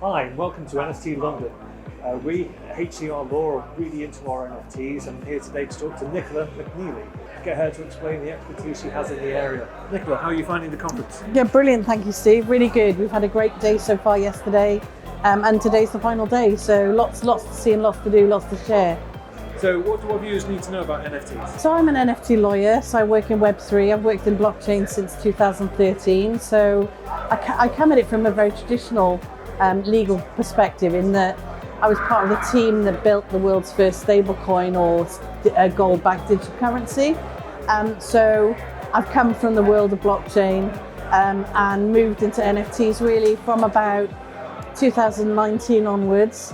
Hi, and welcome to NFT.London. We at HCR Law are really into our NFTs, and I'm here today to talk to Nicola McNeely, get her to explain the expertise she has in the area. Nicola, how are you finding the conference? Yeah, brilliant, thank you, Steve. Really good. We've had a great day so far yesterday, and today's the final day, so lots to see and lots to do, lots to share. So what do our viewers need to know about NFTs? So I'm an NFT lawyer, so I work in Web3. I've worked in blockchain since 2013, so I come at it from a very traditional legal perspective, in that I was part of the team that built the world's first stablecoin or gold-backed digital currency. So I've come from the world of blockchain and moved into NFTs really from about 2019 onwards.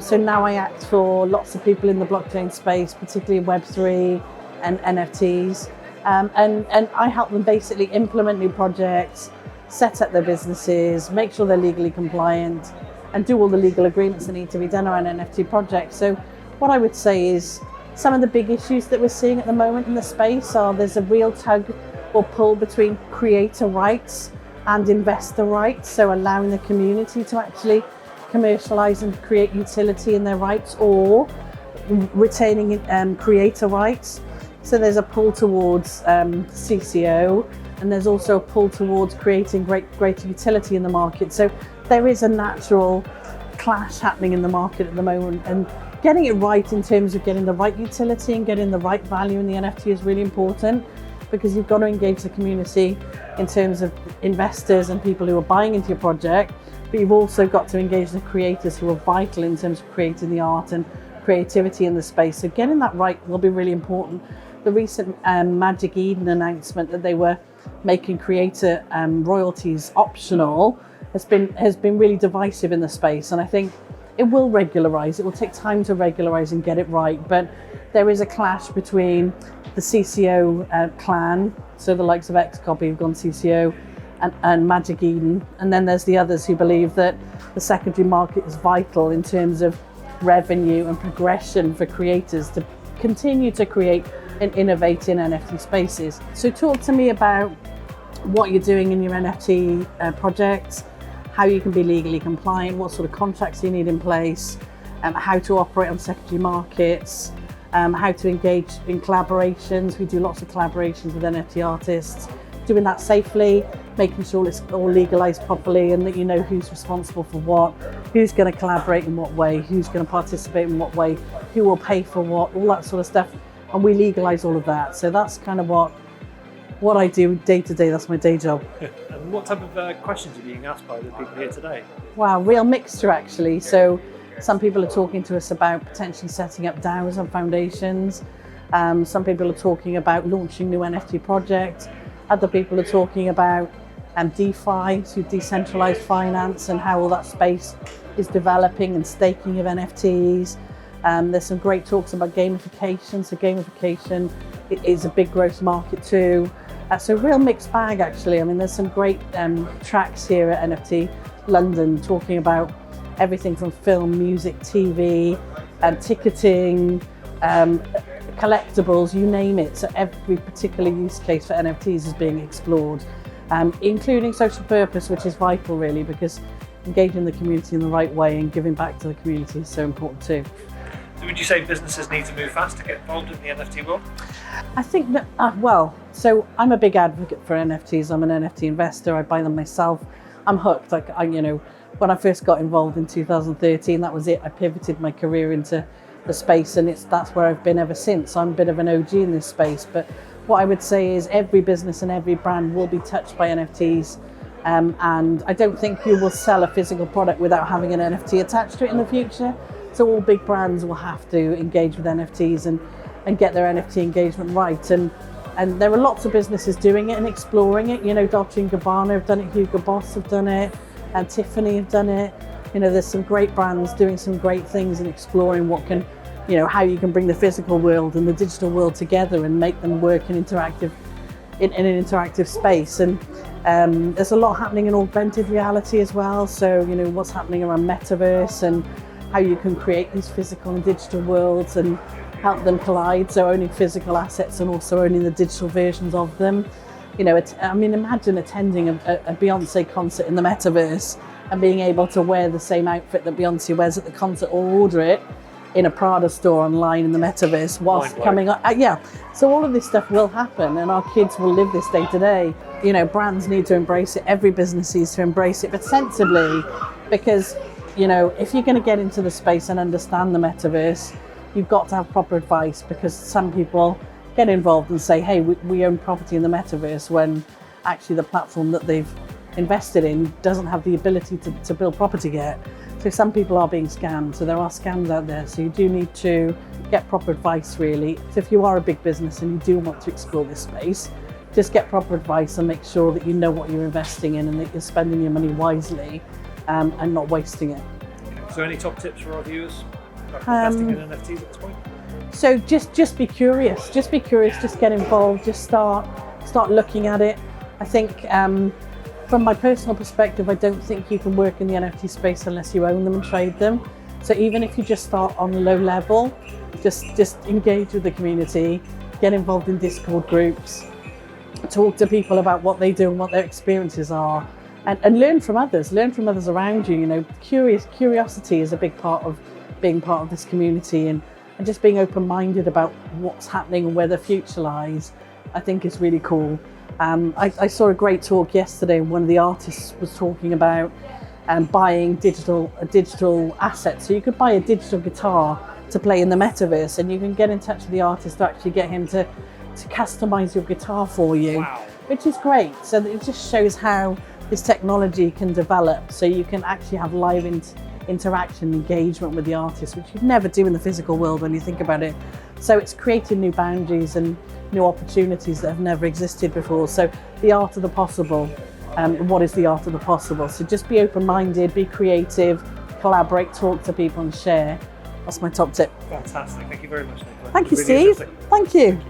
So now I act for lots of people in the blockchain space, particularly Web3 and NFTs. And I help them basically implement new projects, set up their businesses, make sure they're legally compliant, and do all the legal agreements that need to be done around NFT projects. So what I would say is some of the big issues that we're seeing at the moment in the space are there's a real tug or pull between creator rights and investor rights, so allowing the community to actually commercialize and create utility in their rights, or retaining creator rights. So there's a pull towards CC0, and there's also a pull towards creating greater utility in the market. So there is a natural clash happening in the market at the moment, and getting it right in terms of getting the right utility and getting the right value in the NFT is really important, because you've got to engage the community in terms of investors and people who are buying into your project, but you've also got to engage the creators who are vital in terms of creating the art and creativity in the space. So getting that right will be really important. The recent Magic Eden announcement that they were making creator royalties optional has been really divisive in the space, and I think it will regularize. It will take time to regularize and get it right, but there is a clash between the CC0 clan, so the likes of Xcopy have gone CC0, and Magic Eden, and then there's the others who believe that the secondary market is vital in terms of revenue and progression for creators to continue to create and innovate in NFT spaces. So talk to me about what you're doing in your NFT projects, how you can be legally compliant, what sort of contracts you need in place, how to operate on secondary markets, how to engage in collaborations. We do lots of collaborations with NFT artists, doing that safely, making sure it's all legalized properly, and that you know who's responsible for what, who's going to collaborate in what way, who's going to participate in what way, who will pay for what, all that sort of stuff. And we legalize all of that. So that's kind of what I do day to day. That's my day job. And what type of questions are being asked by the people here today? Wow, real mixture actually. So some people are talking to us about potentially setting up DAOs and foundations. Some people are talking about launching new NFT projects. Other people are talking about DeFi, so decentralized finance, and how all that space is developing, and staking of NFTs. There's some great talks about gamification. So gamification is a big growth market too. So real mixed bag actually. I mean, there's some great tracks here at NFT.London talking about everything from film, music, TV, ticketing, collectibles, you name it. So every particular use case for NFTs is being explored, including social purpose, which is vital really, because engaging the community in the right way and giving back to the community is so important too. So would you say businesses need to move fast to get involved in the NFT world? I think that, so I'm a big advocate for NFTs. I'm an NFT investor. I buy them myself. I'm hooked. When I first got involved in 2013, that was it. I pivoted my career into the space, and that's where I've been ever since. I'm a bit of an OG in this space, but what I would say is every business and every brand will be touched by NFTs, and I don't think you will sell a physical product without having an NFT attached to it in the future. So all big brands will have to engage with NFTs and get their NFT engagement right, and there are lots of businesses doing it and exploring it. You know, Dolce & Gabbana have done it, Hugo Boss have done it, and Tiffany have done it. You know, there's some great brands doing some great things and exploring how you can bring the physical world and the digital world together and make them work in an interactive space. And there's a lot happening in augmented reality as well. So, you know, what's happening around metaverse and how you can create these physical and digital worlds and help them collide. So owning physical assets and also owning the digital versions of them. You know, imagine attending a Beyonce concert in the metaverse and being able to wear the same outfit that Beyonce wears at the concert or order it in a Prada store online in the metaverse whilst coming on. So all of this stuff will happen, and our kids will live this day to day. You know, brands need to embrace it. Every business needs to embrace it, but sensibly, because, you know, if you're going to get into the space and understand the metaverse, you've got to have proper advice, because some people get involved and say, hey, we own property in the metaverse, when actually the platform that they've invested in doesn't have the ability to build property yet. So some people are being scammed. So there are scams out there. So you do need to get proper advice, really. So if you are a big business and you do want to explore this space, just get proper advice and make sure that you know what you're investing in and that you're spending your money wisely and not wasting it. So any top tips for our viewers about investing in NFTs at this point? So just be curious. Just be curious. Just get involved. Just start looking at it. I think from my personal perspective, I don't think you can work in the NFT space unless you own them and trade them. So even if you just start on a low level, just engage with the community, get involved in Discord groups, talk to people about what they do and what their experiences are, and learn from others around you. You know, curiosity is a big part of being part of this community, and just being open-minded about what's happening and where the future lies, I think is really cool. I saw a great talk yesterday. One of the artists was talking about buying digital assets. So you could buy a digital guitar to play in the metaverse, and you can get in touch with the artist to actually get him to customize your guitar for you. Wow. Which is great. So it just shows how this technology can develop, so you can actually have live interaction, engagement with the artist, which you'd never do in the physical world when you think about it. So it's creating new boundaries and new opportunities that have never existed before. So the art of the possible. What is the art of the possible? So just be open-minded, be creative, collaborate, talk to people and share. That's my top tip. Fantastic. Thank you very much, Nicola. Thank you, Really Steve. Thank you.